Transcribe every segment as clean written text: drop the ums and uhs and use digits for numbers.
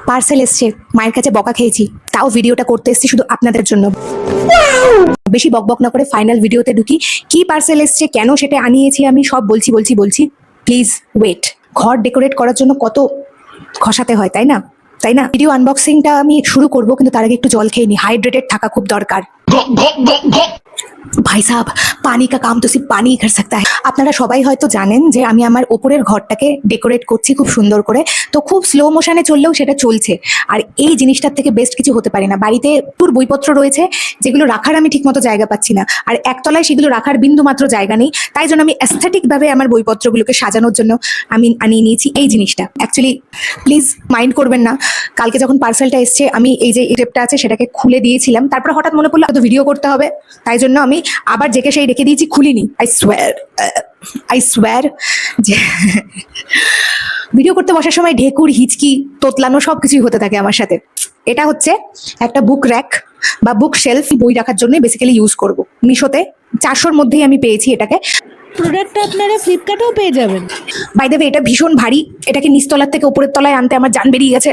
Parcel এসছে, মায়ের কাছে বকা খেয়েছি, তাও ভিডিওটা করতে এসেছি শুধু আপনাদের জন্য। বেশি বকবক না করে ফাইনাল ভিডিওতে ঢুকি। কি পার্সেল এসছে, কেন সেটা আনিয়েছি আমি সব বলছি। Please wait. ঘর ডেকোরেট করার জন্য কত খসাতে হয়, তাই না? ভিডিও আনবক্সিংটা আমি শুরু করব, কিন্তু তার আগে একটু জল খেয়ে নি। হাইড্রেটেড থাকা খুব দরকার। ভাই সাহেব, পানি কা কাম তো সির্ফ পানি কর सकता है। আপনারা সবাই হয়তো জানেন যে আমি আমার ওপরের ঘরটাকে ডেকোরেট করছি খুব সুন্দর করে, তো খুব স্লো মোশনে চললেও সেটা চলছে। আর এই জিনিসটার থেকে বেস্ট কিছু হতে পারে না। বাড়িতে পুরো বইপত্র রয়েছে যেগুলো রাখার আমি ঠিকমতো জায়গা পাচ্ছি না, আর একতলায় সেগুলো রাখার বিন্দু মাত্র জায়গা নেই। তাই জন্য আমি অ্যাস্থেটিক ভাবে আমার বইপত্রগুলোকে সাজানোর জন্য আমি আনিয়ে নিয়েছি এই জিনিসটা। অ্যাকচুয়ালি প্লিজ মাইন্ড করবেন না, কালকে যখন পার্সেলটা এসছে আমি এই যে টেপটা আছে সেটাকে খুলে দিয়েছিলাম, তারপর হঠাৎ মনে পড়লো তো ভিডিও করতে হবে, তাই জন্য আমি আবার জেকে সেই রেখে দিয়েছি, খুলিনি। আই সোয়ার যে ভিডিও করতে বসার সময় ঢেকুর, হিচকি, তোতলানো সবকিছুই হতে থাকে আমার সাথে। এটা হচ্ছে একটা বুক র্যাক বা বুক শেলফ, বই রাখার জন্য বেসিক্যালি ইউজ করব। মিশোতে 400-র মধ্যেই আমি পেয়েছি এটাকে। প্রোডাক্টটা আপনারা ফ্লিপকার্টেও পেয়ে যাবেন। বাই দ্য ওয়ে, এটা ভীষণ ভারী, এটাকে নিচতলার থেকে উপরের তলায় আনতে আমার জান বেরিয়ে গেছে।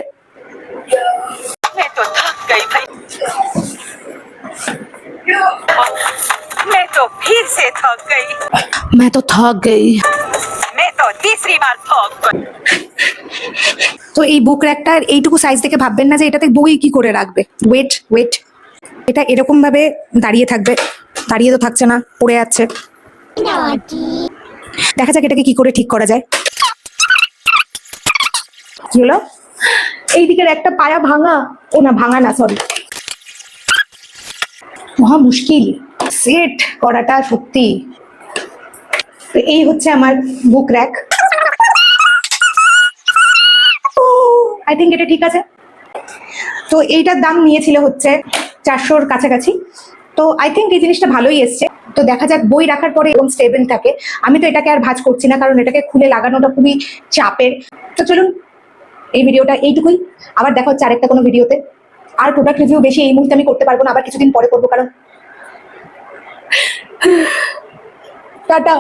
मैं तो फिर से थक गई। मैं तो थक गई। मैं तो तीसरी बार थक गई। তো এই বুক র্যাকটার এইটুকু সাইজ দেখে ভাববেন না যে এটাতে বই কি করে রাখবে। ওয়েট, এটা এরকম ভাবে দাঁড়িয়ে থাকবে, দাঁড়িয়ে তো থাকছে না, পড়ে যাচ্ছে। দেখা যাক এটাকে কি করে ঠিক করা যায়। কি হলো? এই দিকের একটা পায়া ভাঙা, ও না ভাঙা না, সরি, মহা মুশকিল সেট করাটা সত্যি। তো এই হচ্ছে আমার বুক র্যাক। আই থিঙ্ক এটা ঠিক আছে। তো এইটার দাম নিয়েছিল হচ্ছে 400-র কাছাকাছি। তো আই থিঙ্ক এই জিনিসটা ভালোই এসছে। তো দেখা যাক, বই রাখার পরে এরকম স্টেবল থাকে। আমি তো এটাকে আর ভাঁজ করছি না, কারণ এটাকে খুলে লাগানোটা খুবই চাপের। তো চলুন, এই ভিডিওটা এইটুকুই। আবার দেখা হচ্ছে আরেকটা কোনো ভিডিওতে। আর প্রোডাক্ট রিভিউ বেশি এই মুহূর্তে আমি করতে পারবো না, আবার কিছুদিন পরে করবো, কারণ টাটা।